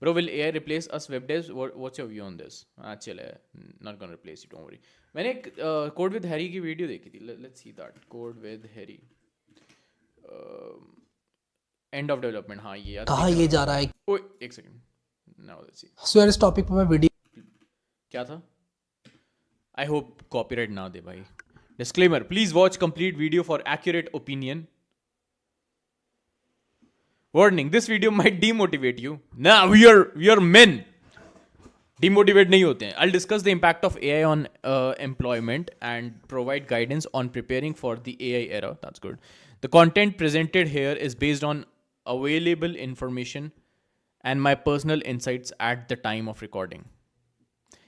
Bro, will AI replace us web devs? What's your view on this? Chill है, not gonna replace you, don't worry. मैंने एक code with Harry की video देखी थी. Let's see that. Code with Harry. End of development. हाँ ये यार कहाँ ये जा रहा है। ओए एक second. Now let's see. So यार इस टॉपिक पे मैं वीडियो क्या था? आई होप कॉपीराइट ना दे भाई. Disclaimer, please watch complete video for accurate opinion. Warning, this video might demotivate you. ना, वी आर मेन. Demotivate नहीं होते हैं. I'll discuss the impact of AI on employment and provide guidance on preparing for the AI era. That's good. The content presented here is based on available information and my personal insights at the time of recording.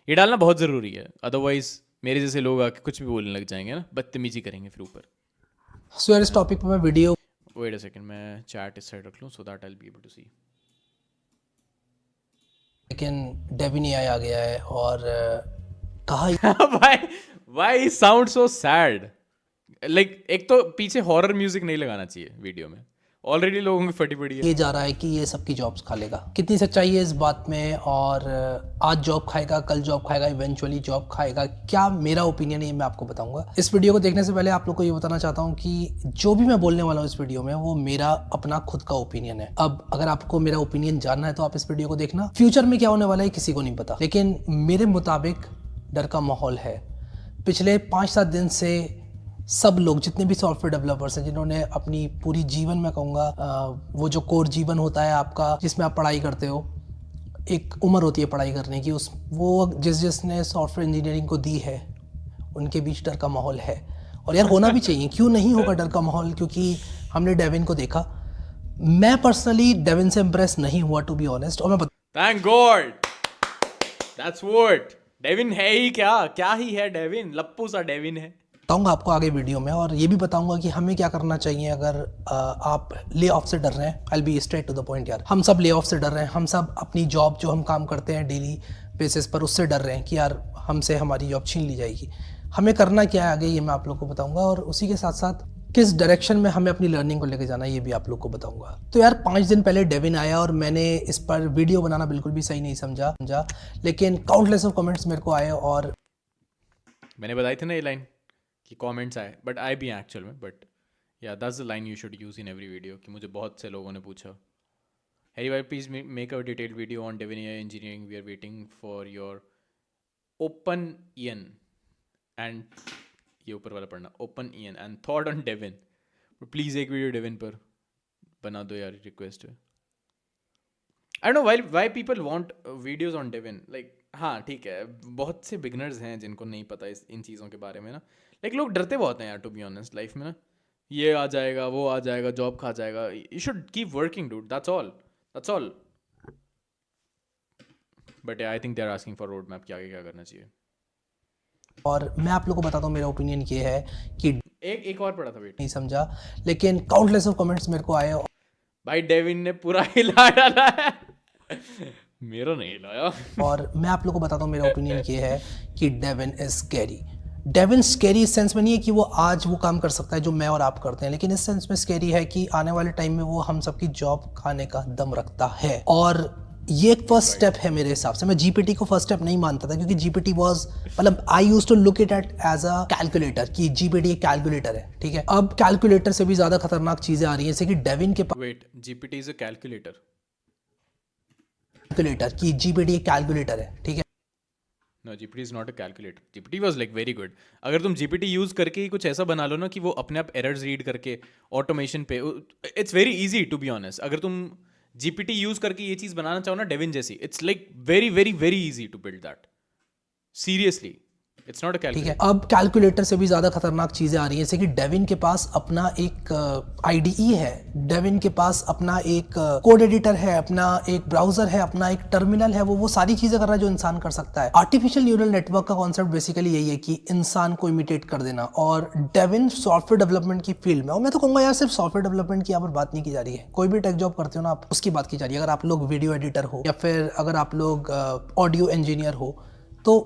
ये डालना बहुत ज़रूरी है, otherwise मेरे जैसे लोग आके कुछ भी बोलने लग जाएंगे ना, बदतमीजी करेंगे फिर ऊपर. सो यार इस टॉपिक पे मैं वीडियो Wait a second, मैं chat इस साइड रख लूँ so that I'll be able to see. लेकिन डेविन एआई आ गया है और कहा why he sounds so sad? Like एक तो पीछे हॉरर म्यूजिक नहीं लगाना चाहिए वीडियो में. ऑलरेडी लोगों की फटी पड़ी है. ये जा रहा है कि ये सबकी जॉब्स खा लेगा. कितनी सच्चाई है इस बात में, और आज जॉब खाएगा, कल जॉब खाएगा, इवेंचुअली जॉब खाएगा, क्या मेरा ओपिनियन है ये मैं आपको बताऊंगा. इस वीडियो को देखने से पहले आप लोग को ये बताना चाहता हूँ कि जो भी मैं बोलने वाला हूँ इस वीडियो में वो मेरा अपना खुद का ओपिनियन है. अब अगर आपको मेरा ओपिनियन जानना है तो आप इस वीडियो को देखना. फ्यूचर में क्या होने वाला है किसी को नहीं पता, लेकिन मेरे मुताबिक डर का माहौल है. पिछले 5-7 दिन से सब लोग, जितने भी सॉफ्टवेयर डेवलपर्स हैं, जिन्होंने अपनी पूरी जीवन में कहूँगा, वो जो कोर जीवन होता है आपका जिसमें आप पढ़ाई करते हो, एक उम्र होती है पढ़ाई करने की, उस वो जिसने सॉफ्टवेयर इंजीनियरिंग को दी है उनके बीच डर का माहौल है. और यार होना भी चाहिए, क्यों नहीं होगा डर का माहौल, क्योंकि हमने डेविन को देखा. मैं पर्सनली डेविन से इम्प्रेस नहीं हुआ टू बी ऑनेस्ट. और मैं thank God. That's what Devin है. ही क्या ही है डेविन. लप्पू सा डेविन है. बताऊंगा आपको आगे वीडियो में, और ये भी बताऊंगा कि हमें क्या करना चाहिए अगर आप ले ऑफ से डर रहे हैं. I will be straight to the point यार. हम सब ले ऑफ से डर रहे हैं. हम सब अपनी जॉब जो हम काम करते हैं डेली बेसिस पर, उससे डर रहे हैं कि यार हमसे हमारी जॉब छीन ली जाएगी. हमें करना क्या है आगे ये मैं आप लोग को बताऊंगा, और उसी के साथ साथ किस डायरेक्शन में हमें अपनी लर्निंग को लेकर जाना है ये भी आप लोग को बताऊंगा. तो यार 5 दिन पहले डेविन आया और मैंने इस पर वीडियो बनाना बिल्कुल भी सही नहीं समझा, लेकिन काउंटलेस ऑफ कमेंट्स मेरे को आए. और मैंने बताई थी ना ये लाइन कि कमेंट्स आए, बट आए भी हैं एक्चुअल में. But yeah that's the line you should use in every video. कि मुझे बहुत से लोगों ने पूछा, हैरी भाई please make a detailed video on Devin AI engineering, we are waiting for your open ended, ये ऊपर वाला पढ़ना, open ended thought on Devin. Please एक वीडियो डेविन पर बना दो यार, रिक्वेस्ट है. I know why people want videos on Devin. Like हाँ ठीक है, बहुत से बिगनर्स हैं जिनको नहीं पता इन चीज़ों के बारे में ना. लाइक लोग डरते बहुत हैं यार, टू बी ऑनेस्ट. लाइफ में ना ये आ जाएगा, वो आ जाएगा, जॉब खा जाएगा. You should keep working dude, that's all. But I think they are asking for roadmap कि आगे क्या करना चाहिए. और मैं आप लोग को बताता हूँ मेरा ओपिनियन ये है कि एक और पढ़ा था, वेट. नहीं समझा, लेकिन काउंटलेस ऑफ कमेंट्स मेरे को आए. भाई डेविन ने पूरा हिला डाला है. मेरा नहीं हिलाया. और मैं आप लोग को बताता हूँ मेरा ओपिनियन ये है कि Devin is scary. Devin scary इस सेंस में नहीं है कि वो आज वो काम कर सकता है जो मैं और आप करते हैं, लेकिन इस सेंस में स्कैरी है कि आने वाले टाइम में वो हम सबकी जॉब खाने का दम रखता है. और ये एक फर्स्ट स्टेप है मेरे हिसाब से. मैं जीपीटी को फर्स्ट स्टेप नहीं मानता था, क्योंकि जीपीटी वाज, मतलब I used to look it at as a calculator, कि जीपीटी एक कैलकुलेटर है, ठीक है. अब कैलकुलेटर से भी ज्यादा खतरनाक चीजें आ रही हैं, जैसे कि डेविन के पास wait, GPT is a calculator. Calculator कि जीपीटी एक कैलकुलेटर है, ठीक है. No, GPT is not a calculator. GPT was like very good. अगर तुम GPT यूज करके ही कुछ ऐसा बना लो ना कि वो अपने आप एरर्स रीड करके ऑटोमेशन पे, it's very easy to be honest. अगर तुम GPT यूज करके ये चीज बनाना चाहो ना डेविन जैसी, it's like very very very easy to build that. Seriously, it's not a ठीक है. कैलकुलेटर. अब कैलकुलेटर से भी ज़्यादा खतरनाक चीज़ें आ रही हैं, जैसे कि डेविन के पास अपना एक आईडीई है, डेविन के पास अपना एक कोड एडिटर है, अपना एक ब्राउजर है, अपना एक टर्मिनल है. वो सारी चीज़ें कर रहा है जो इंसान कर सकता है. आर्टिफिशियल न्यूरल नेटवर्क का कॉन्सेप्ट बेसिकली यही है कि इंसान को इमिटेट कर देना. और डेविन सॉफ्टवेयर डेवलपमेंट की फील्ड में, और मैं तो कहूँगा यार सिर्फ सॉफ्टवेयर डेवलपमेंट की यहाँ पर बात नहीं की जा रही है, कोई भी टेक जॉब करते हो ना आप, उसकी बात की जा रही है. अगर आप लोग वीडियो एडिटर हो या फिर अगर आप लोग ऑडियो इंजीनियर हो तो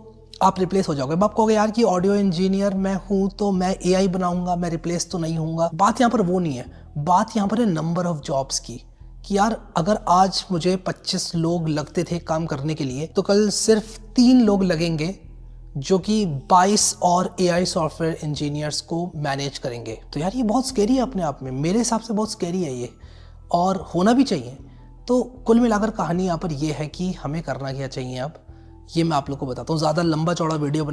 आप रिप्लेस हो जाओगे. अब आप कहोगे यार कि ऑडियो इंजीनियर मैं हूं तो मैं एआई बनाऊंगा, मैं रिप्लेस तो नहीं होऊंगा. बात यहाँ पर वो नहीं है. बात यहाँ पर है नंबर ऑफ जॉब्स की, कि यार अगर आज मुझे 25 लोग लगते थे काम करने के लिए तो कल सिर्फ 3 लोग लगेंगे जो कि 22 और एआई सॉफ्टवेयर इंजीनियर्स को मैनेज करेंगे। तो यार ये बहुत स्कैरी है अपने आप में, मेरे हिसाब से बहुत स्कैरी है ये, और होना भी चाहिए। तो कुल मिलाकर कहानी यहाँ पर ये है कि हमें करना क्या चाहिए अब, ये मैं आप लोग को बताता हूँ। ज़्यादा लंबा चौड़ा वीडियो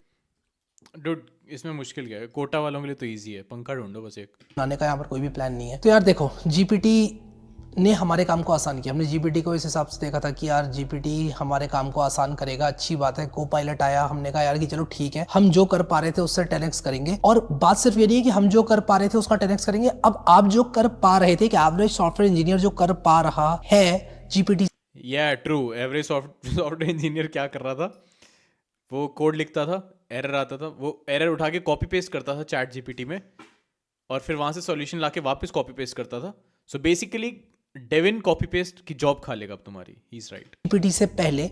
डूड इसमें मुश्किल क्या है, कोटा वालों के लिए तो इजी है, पंखा ढूंढो बस एक। बनाने का यहाँ पर कोई भी प्लान नहीं है। तो यार देखो, जीपीटी ने हमारे काम को आसान किया। हमने जीपीटी को इस हिसाब से देखा था कि यार जीपीटी हमारे काम को आसान करेगा, अच्छी बात है। को पायलट आया, हमने कहा यार कि चलो ठीक है, हम जो कर पा रहे थे उससे 10x करेंगे। और बात सिर्फ ये नहीं है कि हम जो कर पा रहे थे उसका 10x करेंगे, अब आप जो कर पा रहे थे, कि एवरेज सॉफ्टवेयर इंजीनियर जो कर पा रहा है जीपीटी। या ट्रू, एवरेज सॉफ्टवेयर इंजीनियर क्या कर रहा था, वो कोड लिखता था, एरर आता था, वो एरर उठा के कॉपी पेस्ट करता था चैट जीपीटी में, और फिर वहां से सॉल्यूशन लाके वापस कॉपी पेस्ट करता था। So basically Devin copy paste की जॉब खा लेगा अब तुम्हारी। He is right. जीपीटी से पहले,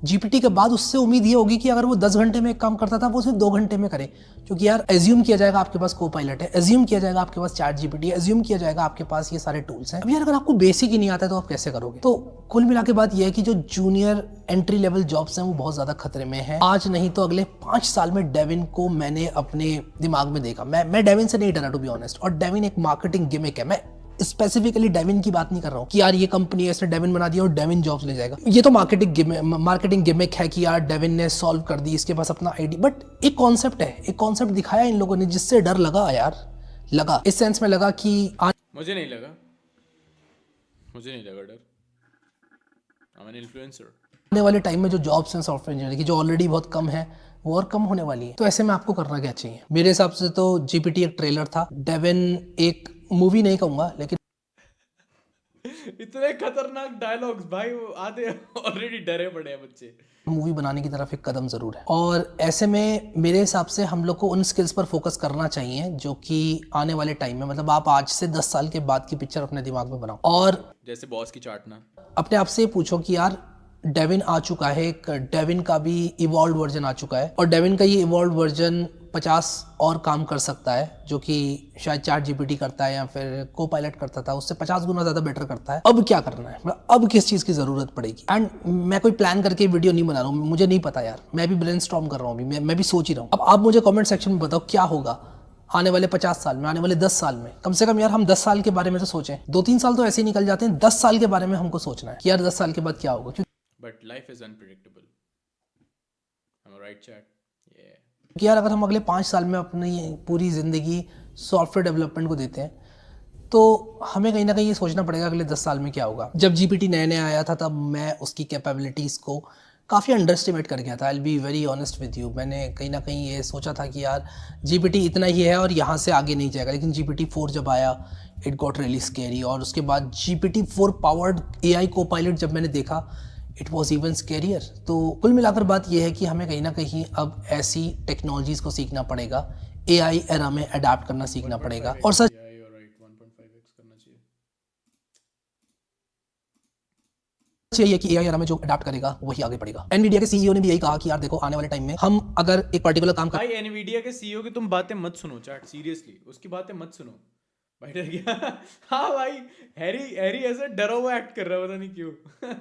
जीपीटी के बाद उससे उम्मीद ये होगी कि अगर वो 10 घंटे में एक काम करता था वो सिर्फ 2 घंटे में करे। क्योंकि यार एज्यूम किया जाएगा आपके पास को पायलट है, एज्यूम किया जाएगा आपके पास चैट जीपीटी है, एज्यूम किया जाएगा आपके पास ये सारे टूल्स हैं। अब यार अगर आपको बेसिक ही नहीं आता है तो आप कैसे करोगे? तो कुल मिला के बात यह है कि जो जूनियर एंट्री लेवल जॉब्स हैं वो बहुत ज्यादा खतरे में है। आज नहीं तो अगले 5 साल में डेविन को मैंने अपने दिमाग में देखा। मैं डेविन से नहीं डरा टू बी ऑनेस्ट। और डेविन एक मार्केटिंग गिमिक है। मैं स्पेसिफिकली डेविन की बात नहीं कर रहा हूँ कि यार ये कंपनी ऐसे डेविन बना दिया और डेविन जॉब्स ले जाएगा। ये तो मार्केटिंग गिमिक है कि यार डेविन ने सॉल्व कर दी, इसके पास अपना आईडी। बट एक कॉन्सेप्ट है, एक कॉन्सेप्ट दिखाया इन लोगों ने जिससे डर लगा यार, लगा इस सेंस में लगा कि मुझे नहीं लगा डर। I am an influencer. आने वाले टाइम में जो जॉब्स हैं सॉफ्टवेयर इंजीनियर की, जो ऑलरेडी बहुत कम है, वो और कम होने वाली है। तो ऐसे में आपको करना क्या चाहिए? मेरे हिसाब से तो जीपीटी एक ट्रेलर था, डेविन एक मूवी नहीं कहूंगा लेकिन इतने खतरनाक डायलॉग्स भाई, वो आधे ऑलरेडी डरे पड़े हैं बच्चे। मूवी बनाने की तरफ एक कदम जरूर है। और ऐसे में मेरे हिसाब से हम लोग को उन स्किल्स पर फोकस करना चाहिए जो कि आने वाले टाइम में, मतलब आप आज से 10 साल के बाद की पिक्चर अपने दिमाग में बनाओ। और जैसे बॉस की चाटना, अपने आप से पूछो कि यार डेविन आ चुका है, एक डेविन का भी इवॉल्व वर्जन आ चुका है, और डेविन का ये इवॉल्व वर्जन 50 और काम कर सकता है जो कि शायद चैट जीपीटी करता है या फिर को पायलट करता था, उससे 50 गुना ज़्यादा बेटर करता है। अब क्या करना है, मतलब अब किस चीज़ की ज़रूरत पड़ेगी? एंड मैं कोई प्लान करके वीडियो नहीं बना रहा हूँ, मुझे नहीं पता यार, मैं भी ब्रेनस्टॉर्म कर रहा हूँ अभी, मैं भी सोच ही रहा हूँ। अब आप मुझे कॉमेंट सेक्शन में बताओ क्या होगा आने वाले 50 साल में, आने वाले 10 साल में। कम से कम यार हम 10 साल के बारे में तो सोचें। 2-3 साल तो ऐसे ही निकल जाते हैं, 10 साल के बारे में हमको सोचना है कि यार 10 साल के बाद क्या होगा। But life is unpredictable. am I right chat? Yeah. कि यार अगर हम अगले 5 साल में अपनी पूरी ज़िंदगी सॉफ्टवेयर डेवलपमेंट को देते हैं तो हमें कहीं ना कहीं ये सोचना पड़ेगा अगले 10 साल में क्या होगा। जब जीपीटी नया नया आया था तब मैं उसकी कैपेबिलिटीज़ को काफ़ी अंडर एस्टिमेट कर गया था। आई will be very honest with you. मैंने कहीं ना कहीं ये सोचा था कि यार जीपीटी इतना ही है और यहाँ से आगे नहीं जाएगा। लेकिन जीपीटी 4 जब आया, इट गॉट रियली स्केरी। और उसके बाद जीपीटी 4 पावर्ड एआई को पायलट जब मैंने देखा, इट वॉज इवन स्केरियर। तो कुल मिलाकर बात यह है कि हमें कहीं ना कहीं अब ऐसी टेक्नोलॉजीज़ को सीखना पड़ेगा, एआई एरा में अडाप्ट करना सीखना पड़ेगा। और सच यही है कि एआई एरा में जो अडाप्ट करेगा वही आगे बढ़ेगा। एनवीडिया के सीईओ ने भी यही कहा कि यार देखो आने वाले टाइम में हम अगर एक पर्टिकुलर काम भाई एनवीडिया के सीईओ की तुम बातें मत सुनो चैट, सीरियसली उसकी बातें मत सुनो भाई, डर गया। हाँ भाई, हैरी ऐसे डरा हुआ एक्ट कर रहा है, पता नहीं क्यों।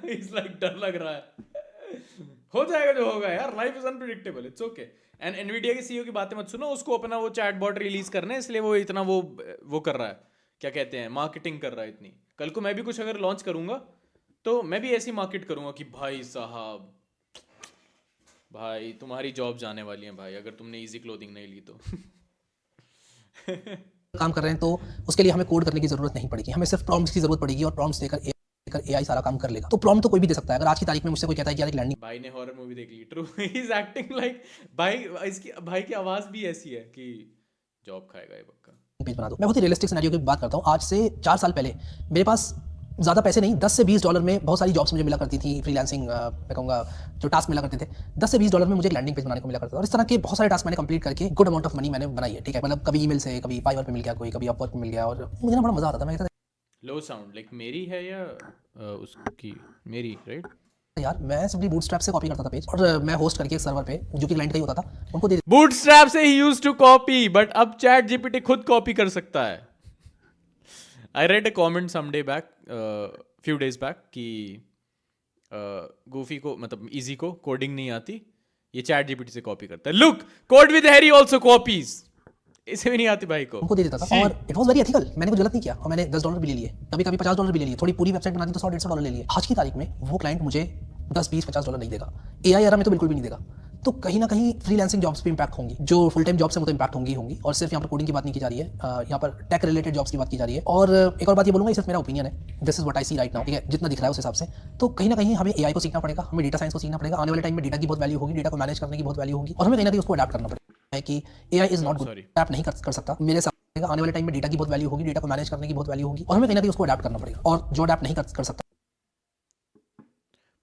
इट्स लाइक डर लग रहा है। हो जाएगा जो होगा यार, life is unpredictable, it's okay. And Nvidia के सीईओ की बातें मत सुनो, उसको अपना वो चैटबॉट रिलीज करना है, इसलिए वो इतना वो कर रहा है, क्या कहते हैं, मार्केटिंग कर रहा है इतनी। कल को मैं भी कुछ अगर लॉन्च करूंगा तो मैं भी ऐसी मार्केट करूंगा कि भाई साहब, भाई तुम्हारी जॉब जाने वाली है भाई अगर तुमने इजी क्लोथिंग नहीं ली तो। काम कर रहे हैं तो उसके लिए हमें कोड करने की जरूरत नहीं पड़ेगी, हमें सिर्फ प्रॉम्प्ट्स की जरूरत पड़ेगी और प्रॉम्प्ट्स देकर एआई सारा काम कर लेगा। तो प्रॉम्प्ट तो कोई भी दे सकता है। अगर आज की तारीख में मुझसे कोई कहता है कि यार एक लैंडिंग, भाई ने हॉरर मूवी देख ली, true, he is acting like, भाई इसकी भाई की आवाज भी ऐसी है कि जॉब खाएगा ये पक्का। पेज बना दो। मैं बहुत ही रियलिस्टिक सिनेरियो की बात करता हूँ। आज से 4 साल पहले मेरे पास ज़्यादा पैसे नहीं, $10 से $20 में बहुत सारी जॉब्स मुझे मिला करती थी, फ्रीलांसिंग मैं कहूँगा जो टास्क मिला करते थे। $10 से $20 में मुझे एक लैंडिंग पेज बनाने को मिला करता था। और इस तरह के बहुत सारे टास्क मैंने कंप्लीट करके गुड अमाउंट ऑफ मनी मैंने बनाई है, ठीक है। मतलब कभी ईमेल से, कभी फाइवर पे मिल गया, कोई कभी अपवर्क पे मिल गया, और मुझे ना बड़ा मजा आता था। मैं कहता था लो साउंड लाइक मेरी है या उसकी, मेरी राइट यार मैं सिंपली बूटस्ट्रैप से कॉपी करता था पेज, और मैं होस्ट करके एक सर्वर पे जो कि क्लाइंट का ही होता था उनको दे बूटस्ट्रैप से ही यूज्ड टू कॉपी, बट अब चैट जीपीटी खुद कॉपी कर सकता है। I read a comment some day back, few days back कि गूफी को मतलब इजी को कोडिंग नहीं आती, ये चैट जीपीटी से कॉपी करता है। Look, code with Harry also copies, इसे भी नहीं आती भाई को। उनको दे देता था और इट वाज वेरी एथिकल। मैंने कुछ गलत नहीं किया और मैंने $10 भी ले लिए, कभी कभी $50 भी ले लिए, थोड़ी पूरी वेबसाइट बना दी तो $100-150 ले लिए। आज की तारीख में वो क्लाइंट मुझे 10, 20, $50 नहीं देगा, एआई एरा में तो बिल्कुल भी नहीं देगा। तो कहीं ना कहीं फ्रीलांसिंग जॉब्स पे इंपैक्ट होंगी, जो फुल टाइम जॉब्स हैं वो तो इंपैक्ट होंगी। और सिर्फ यहाँ पर कोडिंग की बात नहीं की जा रही है, यहाँ पर टेक रिलेटेड जॉब्स की बात की जा रही है। और एक और बात ये बोलूंगा, ये सिर्फ मेरा ओपिनियन है, this is what I see right now, ठीक है, जितना दिख रहा है उस हिसाब से। तो कहीं ना कहीं हमें एआई को सीखना पड़ेगा, हमें डेटा साइंस को सीखना पड़ेगा। आने वाले टाइम में डेटा की बहुत वैल्यू होगी, डेटा को मैनेज करने की बहुत वैल्यू होगी और हमें कहीं ना कहीं उसको अडैप्ट करना पड़ेगा। है कि AI is not good, adapt नहीं कर सकता मेरे साथ। आने वाले टाइम में डेटा की बहुत वैल्यू होगी, डेटा को मैनेज करने की बहुत वैल्यू होगी और हमें कहीं ना कहीं उसको अडैप्ट करना पड़ेगा। और जो अडैप्ट नहीं कर सकता,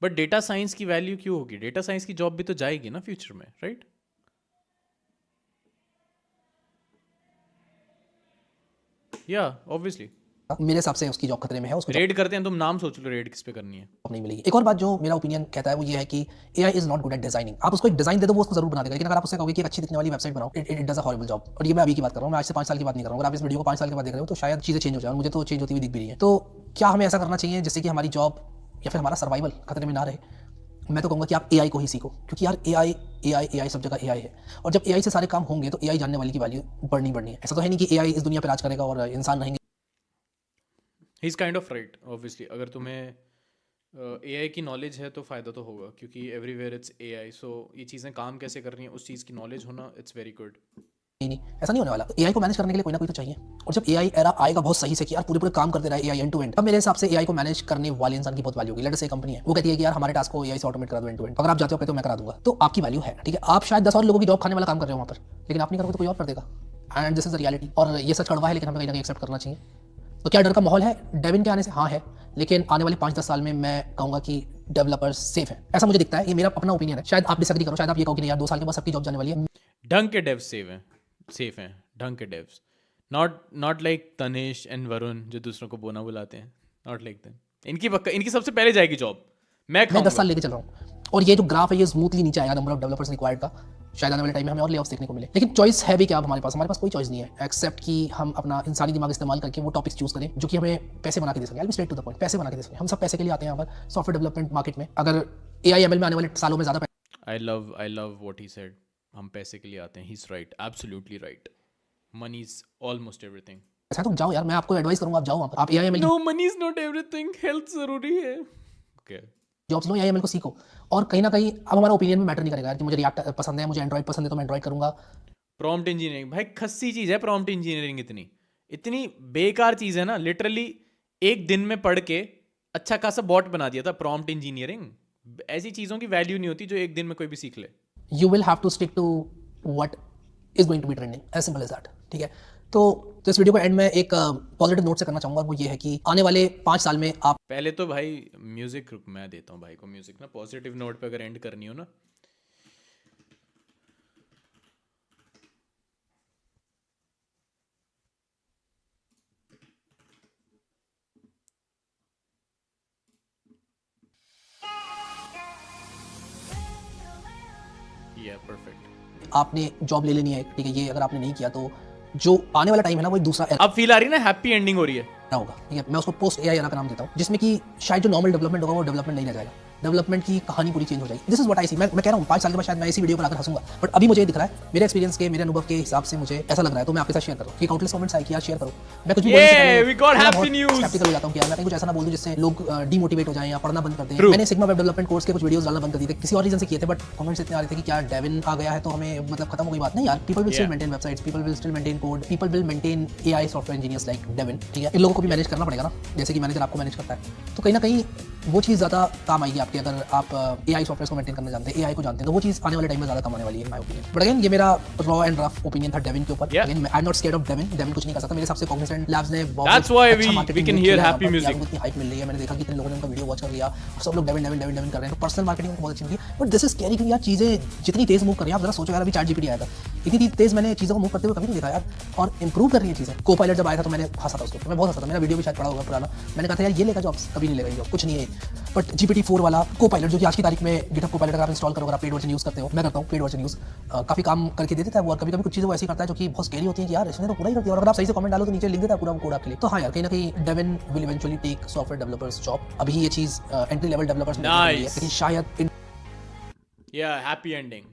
बट डेटा साइंस की वैल्यू क्यों होगी? डेटा साइंस की जॉब भी तो जाएगी ना फ्यूचर में, राइट? या ऑब्वियसली मेरे हिसाब से उसकी जॉब खतरे में है। उसको रेड करते हैं, तुम नाम सोच लो रेड किस पे करनी है। जॉब नहीं मिलेगी। एक और बात जो मेरा ओपिनियन कहता है वो ये है कि AI is not good at designing. आप उसको एक डिजाइन दे दो, वो उसको जरूर बना देगा, लेकिन अगर आप उससे कहोगे कि एक अच्छी दिखने वाली वेबसाइट बनाओ, it does a horrible job. और ये मैं अभी की बात कर रहा हूँ, मैं आज से 5 साल की बात नहीं कर रहा हूँ। अगर आप इस वीडियो को 5 साल के बाद देख रहे हो तो शायद चीजें चेंज हो जाए, और मुझे तो चेंज होती हुई दिख भी रही है। तो क्या हमें ऐसा करना चाहिए जिससे कि हमारी जॉब या फिर हमारा सर्वाइवल खतरे में ना रहे? मैं तो कहूँगा कि आप एआई को ही सीखो, क्योंकि यार एआई सब जगह एआई है। और जब एआई से सारे काम होंगे तो एआई जानने वाले की वैल्यू बढ़नी है। ऐसा तो है नहीं कि एआई इस दुनिया पर राज करेगा और इंसान रहेंगे। He is kind of right. Obviously अगर तुम्हें एआई की नॉलेज है तो फ़ायदा तो होगा, क्योंकि एवरीवेयर इट्स एआई। सो ये चीज़ें काम कैसे कर रही हैं उस चीज़ की नॉलेज होना, इट्स वेरी गुड। नहीं, ऐसा नहीं होने वाला। एआई को मैनेज करने के लिए कोई ना कोई तो चाहिए। और जब एआई एरा आएगा बहुत सही से कि यार पूरे काम करते रहे एआई एंड टू एंड, अब मेरे हिसाब से एआई को मैनेज करने वाले इंसान की बहुत वैल्यू होगी। लेट्स से कंपनी है, वो कहती है कि यार हमारे टास्क को एआई से ऑटोमेट करा दो एंड टू एंड। अगर आप जाते हो कहते हो मैं करा दूंगा, तो आपकी वैल्यू है, ठीक है। आप शायद 10 और लोगों की जॉब खाने वाला काम कर रहे हो वहाँ पर, लेकिन आप नहीं करोगे तो कोई और कर देगा। And this is the reality. और ये सच कड़वा है, लेकिन हमें कहीं ना कहीं एक्सेप्ट करना चाहिए। तो क्या डर का माहौल है डेविन के आने से? हाँ है, लेकिन आने वाले 5-10 साल में मैं कहूँगा कि डेवलपर्स सेफ है, ऐसा मुझे दिखता है। ये मेरा अपना ओपिनियन है, शायद आप डिसएग्री करो, शायद आप ये कहो कि नहीं यार 2 साल के बाद सबकी जॉब जाने वाली है। ढंग के डेव्स सेफ हैं ढंग के डेव्स, not like Tanish and Varun जो दूसरों को बोना बुलाते हैं, नॉट लाइक देम। इनकी सबसे पहले जाएगी जॉब। मैं 10 साल लेके चल रहा हूँ और ये जो ग्राफ है ये स्मूथली नीचे आएगा नंबर ऑफ डेवलपर्स रिक्वायर्ड का। शायद आने वाले टाइम में हमें और लेऑफ्स देखने को मिले। लेकिन चॉइस है भी क्या अब हमारे पास कोई चॉइस नहीं है एक्सेप्ट कि हम अपना इंसानी दिमाग इस्तेमाल करके वो टॉपिक्स चूज करें जो कि हमें पैसे बना के दे सकें। I will straight to the point, पैसे बना के दे सकें। हम सब पैसे के लिए आते हैं यहाँ पर सॉफ्टवेयर डेवलपमेंट मार्केट में। अगर एआई एमएल में आने वाले सालों में ज़्यादा I love what he said, हम पैसे के लिए आते हैं। He is right, absolutely right. Money is almost everything. ऐसा तो जाओ यार, मैं आपको एडवाइस करूंगा, आप जाओ वहाँ पर, आप AI ML no, money is not everything, health जरूरी है। ओके, जॉब्स लो, एआईएमएल को सीखो। और कहीं ना कहीं अब हमारा ओपिनियन में मैटर नहीं करेगा यार कि मुझे रिएक्ट पसंद है, मुझे एंड्रॉइड पसंद है तो मैं एंड्रॉइड करूंगा। प्रॉम्प्ट इंजीनियरिंग भाई खस्सी चीज़ है। प्रॉम्प्ट इंजीनियरिंग इतनी बेकार चीज़ है ना, लिटरली एक दिन में पढ़ के अच्छा खासा बॉट बना दिया था प्रॉम्प्ट इंजीनियरिंग। ऐसी चीज़ों की वैल्यू नहीं होती जो एक दिन में कोई भी सीख ले। You will have to stick to what is going to be trending, as simple as that, ठीक है। तो इस वीडियो को एंड में एक पॉजिटिव नोट से करना चाहूँगा, वो ये है कि आने वाले 5 साल में आप पहले तो भाई म्यूजिक मैं देता हूँ भाई को म्यूजिक ना, पॉजिटिव नोट पे अगर एंड करनी हो ना। या परफेक्ट। आपने जॉब ले लेनी है, ठीक है। ये अगर आपने नहीं किया तो जो आने वाला टाइम है ना वो एक दूसरा अब फील आ रही है ना, हैप्पी एंडिंग हो रही है होगा, ठीक है। मैं उसको पोस्ट एआई एरा का नाम देता हूँ, जिसमें कि शायद जो नॉर्मल डेवलपमेंट होगा वो डेवलपमेंट नहीं रह जाएगा, डेवलपमेंट की कहानी पूरी चेंज हो जाएगी। दिस इज व्हाट आई सी। मैं कह रहा हूँ 5 साल के बाद शायद मैं इसी वीडियो पर आकर हंसूंगा, बट अभी मुझे दिख रहा है मेरे एक्सपीरियंस के, मेरे अनुभव के हिसाब से मुझे ऐसा लग रहा है। तो मैं आपके साथ शेयर कर रहा हूँ कि काउंटलेस कमेंट्स आए कि यार शेयर करो। मैं कुछ भी बोलने से पहले स्केप्टिकल हो जाता हूँ कि यार मैं कहीं कुछ ऐसा ना बोल दूं जिससे लोग डिमोटिवेट हो जाएं या पढ़ना बंद कर दें। मैंने सिग्मा वेब डेवलपमेंट कोर्स के कुछ वीडियोस डालना बंद कर दिए थे, किसी और रीजन से किए थे, बट कमेंट्स इतने आ रहे थे कि क्या डेविन आ गया है तो हमें मतलब खत्म हो गई बात। नहीं यार, people will still maintain websites, people will still maintain code, people will maintain AI software engineers like Devin, ठीक है। इन लोगों को भी मैनेज करना पड़ेगा ना, जैसे कि मैनेजर आपको मैनेज करता है। तो कहीं ना कहीं वो चीज़ ज़्यादा काम आएगी आपके, अगर आप एआई सॉफ्टवेयर को मेंटेन करना जानते हैं, एआई को जानते हैं, तो वो चीज़ आने वाले टाइम में ज़्यादा काम आने वाली है, माय ओपिनियन। बट अगेन ये मेरा रॉ एंड रफ ओपिनियन था डेविन के ऊपर। Again I am not scared of Devin, Devin कुछ नहीं कर सकता मेरे हिसाब से। कॉग्निजेंट लैब्स ने That's why we can hear happy music. इतनी हाइप मिल रही है, मैंने देखा कि इतने लोगों ने उनका वीडियो वॉच कर लिया, सब लोग डेविन कर रहे हैं। तो पर्सनल मार्केटिंग बहुत अच्छी है, बट दिस इज स्कैरी कि यार चीज़ें जितनी तेज मूव कर रही है, आप जरा सोचो यार, अभी चैट जीपीटी आया था, इतनी तेज मैंने चीज़ों को मूव करते हुए कभी नहीं देखा यार, और इंप्रूव कर रही है चीज़ें। कोपायलट जब आया था तो मैंने हंसा था उसको, मैं बहुत हंसा था, मेरा वीडियो भी शायद पड़ा होगा पुराना। मैंने कहा था यार ये लेगा जॉब्स, कभी नहीं लेगा ये जॉब, कुछ नहीं है। बट GPT-4 वाला को पायलट जो कि आज की तारीख में गिटहब को पायलट अगर आप इंस्टॉल करो, अगर आप पेड वर्जन यूज़ करते हो, मैं करता हूँ पेड वर्जन यूज़, काफ़ी काम करके दे देता है वो। और कभी कभी कुछ चीज़ें वो ऐसी करता है जो कि बहुत स्केरी होती है कि यार इसने तो पूरा ही कर दिया, और अगर आप सही से कमेंट डालो तो नीचे लिख देता है पूरा कोड आपके लिए। तो हाँ यार, कहीं ना कहीं Devin will eventually take software developers job. अभी ये चीज़ एंट्री लेवल डेवलपर्स में Nice. लेकिन शायद Yeah, happy ending.